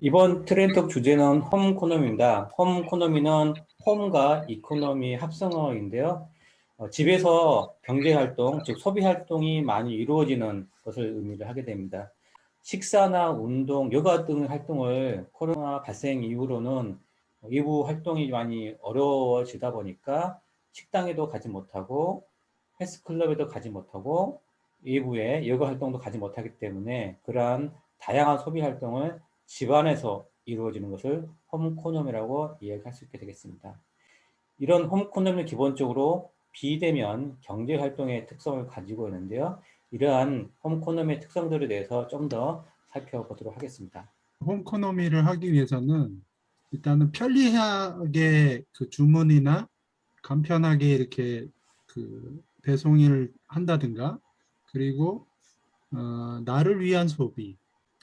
이번 트렌드톡 주제는 홈코노미입니다. 홈코노미는 홈과 이코노미 합성어인데요. 집에서 경제활동, 즉 소비활동이 많이 이루어지는 것을 의미를 하게 됩니다. 식사나 운동, 여가 등 활동을 코로나 발생 이후로는 일부 활동이 많이 어려워지다 보니까 식당에도 가지 못하고 헬스클럽에도 가지 못하고 일부의 여가 활동도 가지 못하기 때문에 그러한 다양한 소비 활동을 집안에서 이루어지는 것을 홈코노미라고 이야기할 수 있게 되겠습니다. 이런 홈코노미는 기본적으로 비대면 경제활동의 특성을 가지고 있는데요. 이러한 홈코노미의 특성들에 대해서 좀 더 살펴보도록 하겠습니다. 홈코노미를 하기 위해서는 일단은 편리하게 그 주문이나 간편하게 이렇게 그 배송을 한다든가, 그리고 나를 위한 소비,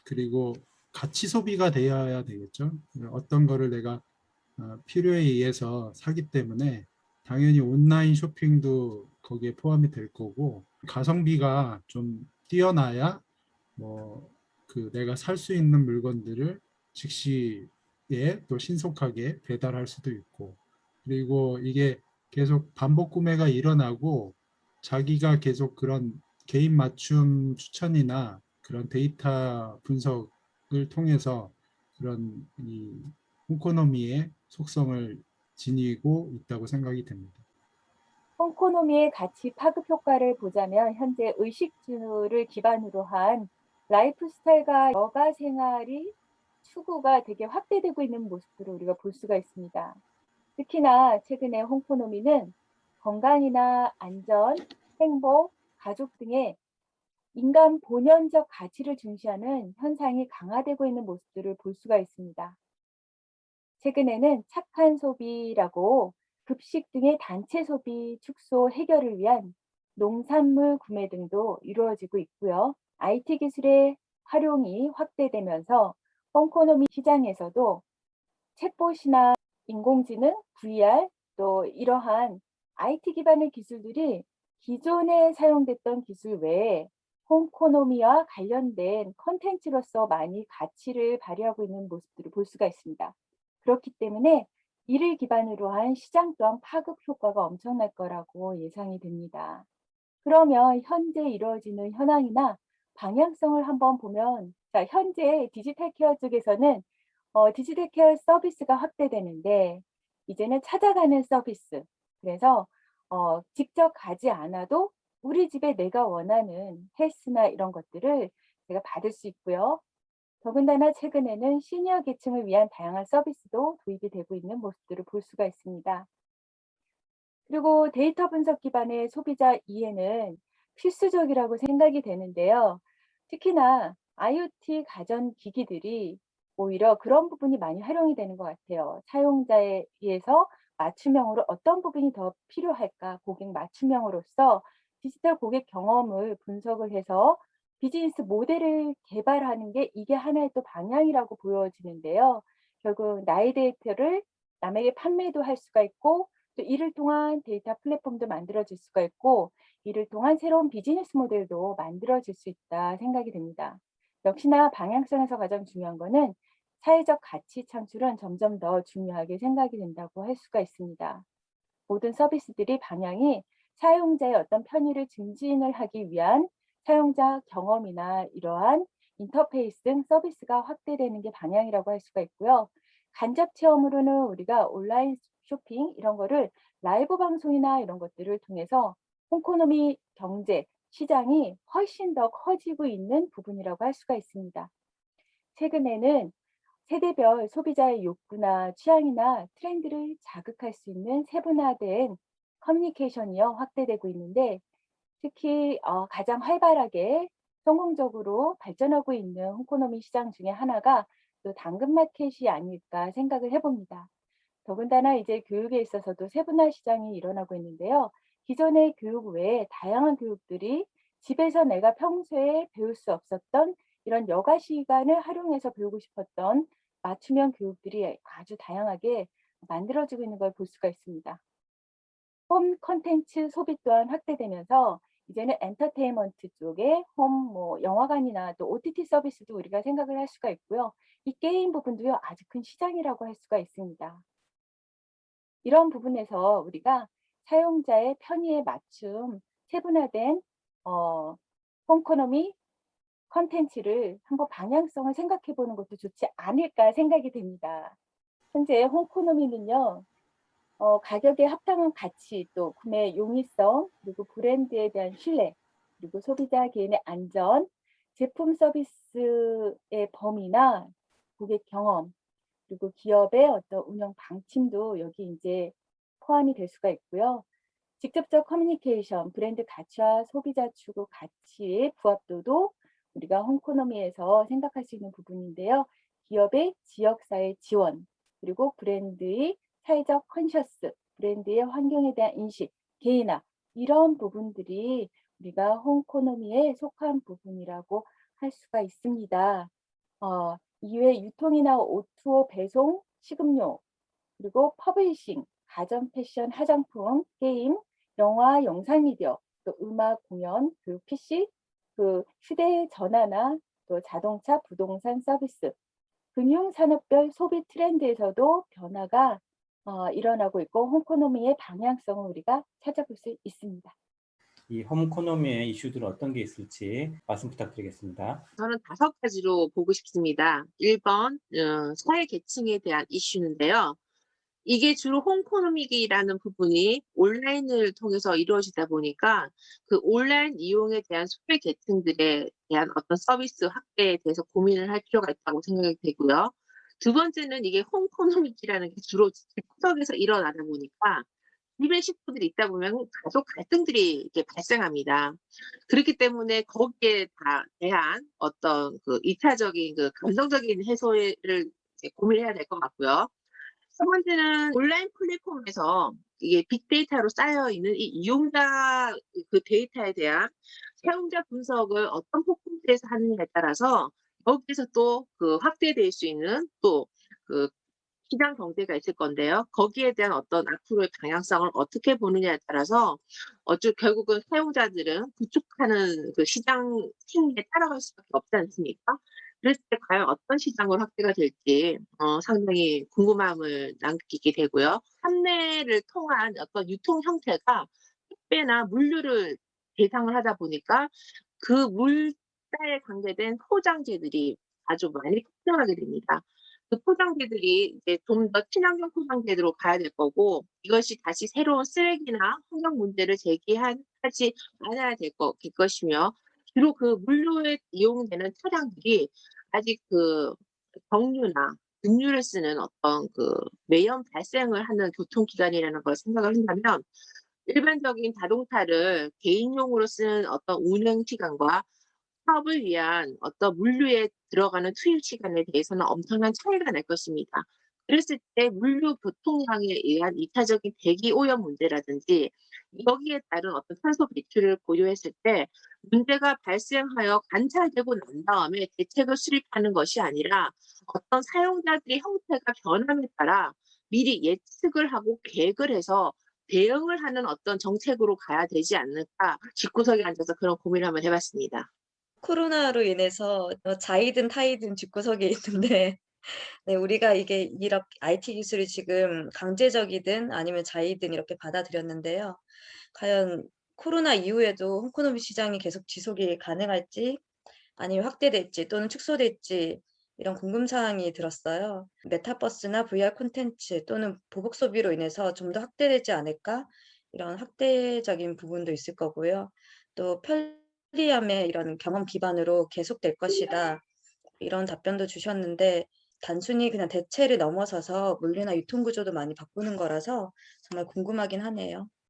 그리고 가치 소비가 되어야 되겠죠. 어떤 거를 내가 필요에 의해서 사기 때문에 당연히 온라인 쇼핑도 거기에 포함이 될 거고, 가성비가 좀 뛰어나야 뭐 그 내가 살 수 있는 물건들을 즉시에 또 신속하게 배달할 수도 있고, 그리고 이게 계속 반복 구매가 일어나고 자기가 계속 그런 개인 맞춤 추천이나 그런 데이터 분석을 통해서 그런 이 호코노미의 속성을 지니고 있다고 생각이 됩니다. 홈코노미의 가치 파급 효과를 보자면 현재 의식주를 기반으로 한 라이프 스타일과 여가 생활이 추구가 되게 확대되고 있는 모습들을 우리가 볼 수가 있습니다. 특히나 최근에 홈코노미는 건강이나 안전, 행복, 가족 등의 인간 본연적 가치를 중시하는 현상이 강화되고 있는 모습들을 볼 수가 있습니다. 최근에는 착한 소비라고 급식 등의 단체 소비 축소 해결을 위한 농산물 구매 등도 이루어지고 있고요. IT 기술의 활용이 확대되면서 홈코노미 시장에서도 챗봇이나 인공지능, VR 또 이러한 IT 기반의 기술들이 기존에 사용됐던 기술 외에 홈코노미와 관련된 컨텐츠로서 많이 가치를 발휘하고 있는 모습들을 볼 수가 있습니다. 그렇기 때문에 이를 기반으로 한 시장 또한 파급 효과가 엄청날 거라고 예상이 됩니다. 그러면 현재 이루어지는 현황이나 방향성을 한번 보면, 자, 현재 디지털 케어 쪽에서는 디지털 케어 서비스가 확대되는데 이제는 찾아가는 서비스. 그래서 직접 가지 않아도 우리 집에 내가 원하는 헬스나 이런 것들을 제가 받을 수 있고요. 더군다나 최근에는 시니어 계층을 위한 다양한 서비스도 도입이 되고 있는 모습들을 볼 수가 있습니다. 그리고 데이터 분석 기반의 소비자 이해는 필수적이라고 생각이 되는데요. 특히나 IoT 가전 기기들이 오히려 그런 부분이 많이 활용이 되는 것 같아요. 사용자에 의해서 맞춤형으로 어떤 부분이 더 필요할까, 고객 맞춤형으로서 디지털 고객 경험을 분석을 해서 비즈니스 모델을 개발하는 게 이게 하나의 또 방향이라고 보여지는데요. 결국 나의 데이터를 남에게 판매도 할 수가 있고 또 이를 통한 데이터 플랫폼도 만들어질 수가 있고 이를 통한 새로운 비즈니스 모델도 만들어질 수 있다 생각이 됩니다. 역시나 방향성에서 가장 중요한 거는 사회적 가치 창출은 점점 더 중요하게 생각이 된다고 할 수가 있습니다. 모든 서비스들이 방향이 사용자의 어떤 편의를 증진을 하기 위한 사용자 경험이나 이러한 인터페이스 등 서비스가 확대되는 게 방향이라고 할 수가 있고요. 간접 체험으로는 우리가 온라인 쇼핑 이런 거를 라이브 방송이나 이런 것들을 통해서 홈코노미 경제 시장이 훨씬 더 커지고 있는 부분이라고 할 수가 있습니다. 최근에는 세대별 소비자의 욕구나 취향이나 트렌드를 자극할 수 있는 세분화된 커뮤니케이션이요 확대되고 있는데 특히 가장 활발하게 성공적으로 발전하고 있는 홈코노미 시장 중에 하나가 또 당근마켓이 아닐까 생각을 해봅니다. 더군다나 이제 교육에 있어서도 세분화 시장이 일어나고 있는데요. 기존의 교육 외에 다양한 교육들이 집에서 내가 평소에 배울 수 없었던 이런 여가 시간을 활용해서 배우고 싶었던 맞춤형 교육들이 아주 다양하게 만들어지고 있는 걸 볼 수가 있습니다. 홈 콘텐츠 소비 또한 확대되면서 이제는 엔터테인먼트 쪽에 뭐 영화관이나 또 OTT 서비스도 우리가 생각을 할 수가 있고요. 이 게임 부분도요, 아주 큰 시장이라고 할 수가 있습니다. 이런 부분에서 우리가 사용자의 편의에 맞춤 세분화된 홈코노미 콘텐츠를 한번 방향성을 생각해 보는 것도 좋지 않을까 생각이 됩니다. 현재 홈코노미는요, 가격에 합당한 가치, 또 구매 용이성, 그리고 브랜드에 대한 신뢰, 그리고 소비자 개인의 안전, 제품 서비스의 범위나 고객 경험, 그리고 기업의 어떤 운영 방침도 여기 이제 포함이 될 수가 있고요. 직접적 커뮤니케이션, 브랜드 가치와 소비자 추구 가치의 부합도도 우리가 홈코노미에서 생각할 수 있는 부분인데요. 기업의 지역사회 지원, 그리고 브랜드의 사회적 컨셔스, 브랜드의 환경에 대한 인식, 개인화, 이런 부분들이 우리가 홈코노미에 속한 부분이라고 할 수가 있습니다. 이외에 유통이나 O2O 배송, 식음료, 그리고 퍼블리싱, 가전 패션, 화장품, 게임, 영화, 영상 미디어, 또 음악, 공연, 교육 PC, 휴대전화나 또 자동차, 부동산 서비스, 금융산업별 소비 트렌드에서도 변화가 일어나고 있고 홈코노미의 방향성을 우리가 찾아볼 수 있습니다. 이 홈코노미의 이슈들은 어떤 게 있을지 말씀 부탁드리겠습니다. 저는 5가지로 보고 싶습니다. 1번, 사회 계층에 대한 이슈인데요. 이게 주로 홈코노미기라는 부분이 온라인을 통해서 이루어지다 보니까 그 온라인 이용에 대한 소외 계층들에 대한 어떤 서비스 확대에 대해서 고민을 할 필요가 있다고 생각이 되고요. 두 번째는 이게 홈코노미기라는 게 주로 집구석에서 일어나다 보니까 집에 식구들이 있다 보면 가족 갈등들이 이렇게 발생합니다. 그렇기 때문에 거기에 대한 어떤 그 2차적인 그 감성적인 해소를 이제 고민해야 될 것 같고요. 첫 번째는 온라인 플랫폼에서 이게 빅데이터로 쌓여 있는 이 이용자 그 데이터에 대한 사용자 분석을 어떤 포맷에서 하느냐에 따라서 거기에서 또 그 확대될 수 있는 또 그 시장 경제가 있을 건데요. 거기에 대한 어떤 앞으로의 방향성을 어떻게 보느냐에 따라서 결국은 사용자들은 구축하는 그 시장 심리에 따라갈 수밖에 없지 않습니까? 그랬을 때 과연 어떤 시장으로 확대가 될지 상당히 궁금함을 남기게 되고요. 판매를 통한 어떤 유통 형태가 택배나 물류를 대상을 하다 보니까 그 물자에 관계된 포장재들이 아주 많이 폭증하게 됩니다. 그 포장재들이 이제 좀 더 친환경 포장재로 가야 될 거고, 이것이 다시 새로운 쓰레기나 환경 문제를 하지 않아야 될 것이며, 주로 그 물류에 이용되는 차량들이 아직 그 정유나 급유를 쓰는 어떤 그 매연 발생을 하는 교통기관이라는 걸 생각을 한다면, 일반적인 자동차를 개인용으로 쓰는 어떤 운행 시간과 사업을 위한 어떤 물류에 들어가는 투입 시간에 대해서는 엄청난 차이가 날 것입니다. 그랬을 때 물류 교통량에 의한 2차적인 대기 오염 문제라든지 여기에 따른 어떤 탄소 배출을 고려했을 때 문제가 발생하여 관찰되고 난 다음에 대책을 수립하는 것이 아니라 어떤 사용자들의 형태가 변함에 따라 미리 예측을 하고 계획을 해서 대응을 하는 어떤 정책으로 가야 되지 않을까, 집구석에 앉아서 그런 고민을 한번 해봤습니다. 코로나로 인해서 자이든 타이든 집구석에 있는데 네, 우리가 이게 이렇게 IT 기술이 지금 강제적이든 아니면 자이든 이렇게 받아들였는데요. 과연 코로나 이후에도 홈코노미 시장이 계속 지속이 가능할지 아니면 확대될지 또는 축소될지 이런 궁금사항이 들었어요. 메타버스나 VR 콘텐츠 또는 보복 소비로 인해서 좀 더 확대되지 않을까? 이런 확대적인 부분도 있을 거고요. 또 편리함의 이런 경험 기반으로 계속될 것이다. 이런 답변도 주셨는데 단순히 그냥 대체를 넘어서서 물류나 유통 구조도 많이 바꾸는 거라서 정말 궁금하긴 하네요.